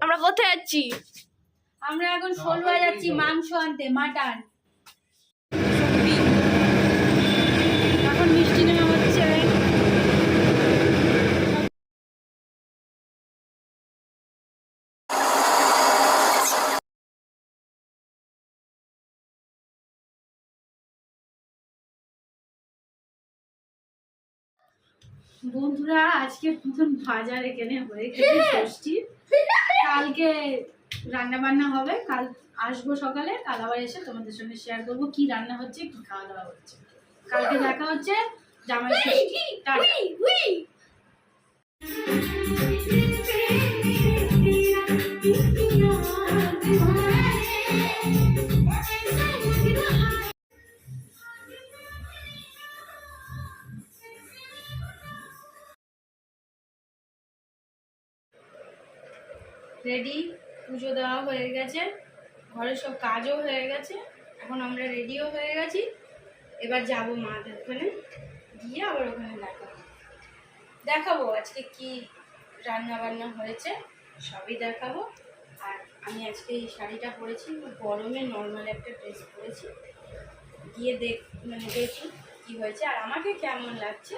আমরা কোথায় যাচ্ছি? আমরা এখন ষোলুয়া যাচ্ছি মাংস আনতে, মাটন। এখন মিষ্টি নেওয়া হচ্ছে। বন্ধুরা, আজকে নতুন বাজার এখানে হয়ে গেছে ষষ্ঠী। কালকে রান্না বান্না হবে, কাল আসবো সকালে, কাল আবার এসে তোমাদের সঙ্গে শেয়ার করবো কি রান্না হচ্ছে, কি খাওয়া দাওয়া হচ্ছে। কালকে দেখা হচ্ছে জামাই ষষ্ঠী। রেডি, পুজো দেওয়া হয়ে গেছে, ঘরের সব কাজও হয়ে গেছে, এখন আমরা রেডিও হয়ে গেছি। এবার যাবো মাদের ওখানে, গিয়ে আবার ওখানে দেখাবো আজকে কি রান্না বান্না হয়েছে, সবই দেখাবো। আর আমি আজকে এই শাড়িটা পরেছি, গরমে নর্মাল একটা ড্রেস পরেছি, গিয়ে দেখি কি হয়েছে আর আমাকে কেমন লাগছে।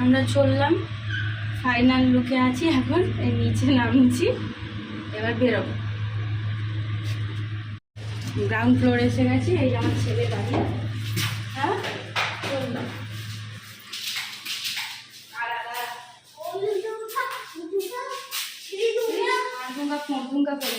আমরা চললাম, ফাইনাল লুকে আছি, এখন এই নিচে নামছি, এবার বেরোবো। গ্রাউন্ড ফ্লোর এসে গেছি, এই যে আমার ছেলে দাঁড়িয়ে। হ্যাঁ, চললাম। ঢুঙ্গা করে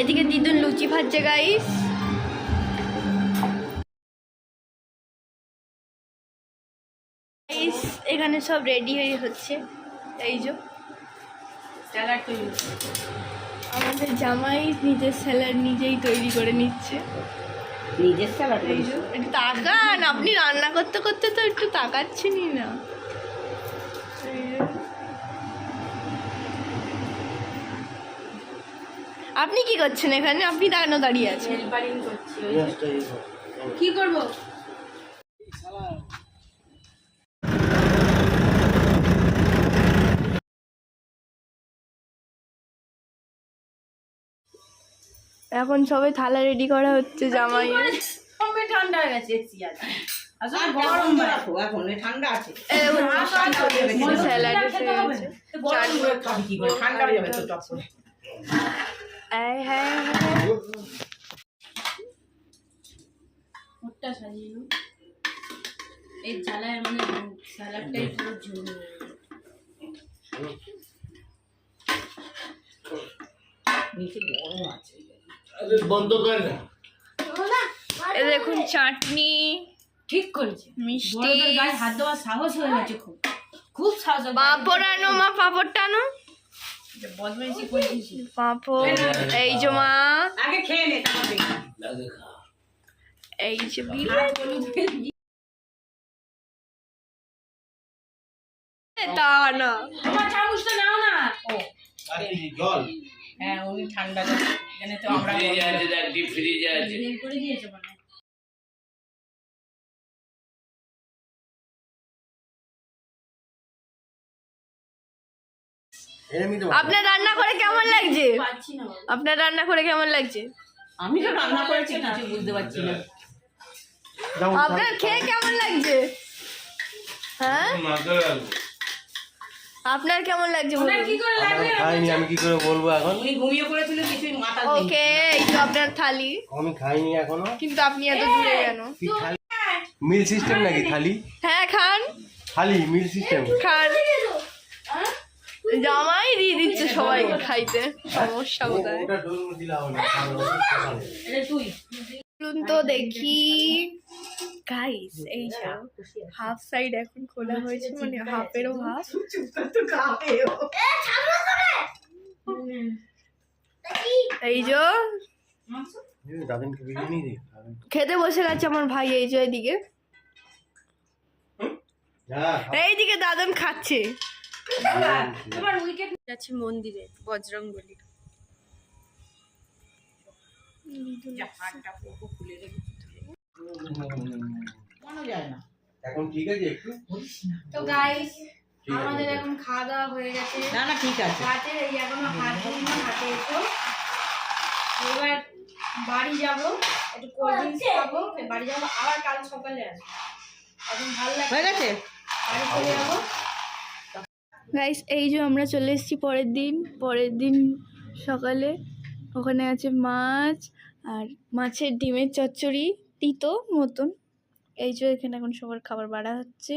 এদিকে দিদুন লুচি ভাজছে গাইস। এখানে সব রেডি হয়ে হচ্ছে, এই যে স্যালাড তৈরি হচ্ছে। আমাদের জামাই নিজের স্যালাড নিজেই তৈরি করে নিচ্ছে। নিজের স্যালাড? এই যে একটু তাকান, আপনি রান্না করতে করতে তো একটু তাকাচ্ছেনই না। আপনি কি করছেন এখানে? আপনি কেন দাঁড়িয়ে আছেন? হেল্পারিং করছি। কি করব? এখন সবাই থালা রেডি করা হচ্ছে জামাই। সবে ঠান্ডা হয়ে গেছে এসি আজ। আসলে গরম রাখো, এখন ঠান্ডা আছে। স্যালাড এসে গেছে, চাটনি খাবি কি করে? ঠান্ডা হয়ে যাবে তো টপ করে। হ্যাঁ, মুখটা সাজিয়ে নাও। এই জ্বালায় মানে স্যালাডটাই পুরো ঝুল। নিচে গরম আছে, বন্ধ কর না। এ দেখুন চাটনি, ঠিক করেছে। মিষ্টি, গায়ে হাত দেওয়ার সাহস হয়ে গেছে, খুব সাহস। পাঁপড় আনো মা, পাঁপড়টা আনো। বদমাইশি করেছি পাঁপড় এই যে মা, আগে খেয়ে নে তারপর এই যে তা না, আমার চামচটা নাও না। ও জল, হ্যাঁ, উনি ঠান্ডা জল এখানে তো আমরা ফ্রিজে আছে, বের করে দিয়েছে মানে। আপনার রান্না করে কেমন লাগছে? পাচ্ছি না বাবা। আপনার রান্না করে কেমন লাগছে? আমি তো রান্না করেছি কিছু বুঝতে পারছি না। আপনার খেয়ে কেমন লাগছে? হ্যাঁ, মাথা লাগবে। আপনার কেমন লাগছে ওনার বলুন? কি করে লাগবে? খাইনি, আমি কি করে বলবো এখন? উনি ঘুমিয়ে পড়েছিল কিছুই মাথা নেই। ওকে, এই তো আপনার থালি। আমি খাইনি এখনো। কিন্তু আপনি এত দূরে কেন? কি থালি? মিল সিস্টেম নাকি থালি? হ্যাঁ, খান থালি মিল সিস্টেম? খান। জামাই দিয়ে দিচ্ছে সবাইকে খাইতে, সমস্যা কোথায়? ওটা ডোল দিলাম না। এটা তুই বলুন তো দেখি গাইস, এই যে হাফ সাইড এখন খোলা হয়েছে, মানে হাফেরও হাফ। এই যে দাদিনকে বিরিয়ানি দিই। খেতে বসে গেছে আমার ভাই, এই যে এদিকে, এইদিকে দাদন খাচ্ছে। তোমার উইকেট যাচ্ছে মন্দিরে বজরংবলী। মানা যায় না। এখন ঠিক আছে একটু? তো গাইস ঠিক আছে। আমাদের এখন খাওয়া দাওয়া হয়ে গেছে। না না ঠিক আছে। রাতে এই এখনো হাত ধরি না, হাতে এসো। এবার বাড়ি যাব, একটু কোল্ড ড্রিঙ্কস খাবো, বাড়ি যাবো, আবার কাল সকালে আসবো। এখন ভালো হয়ে লাগছে, গেছে? বাড়ি চলে যাবো। গাইস, এই যে আমরা চলে এসেছি পরের দিন সকালে। ওখানে আছে মাছ আর মাছের ডিমের চচ্চড়ি, তিতো মতন। এই যে এখানে এখন সবার খাবার বাড়া হচ্ছে।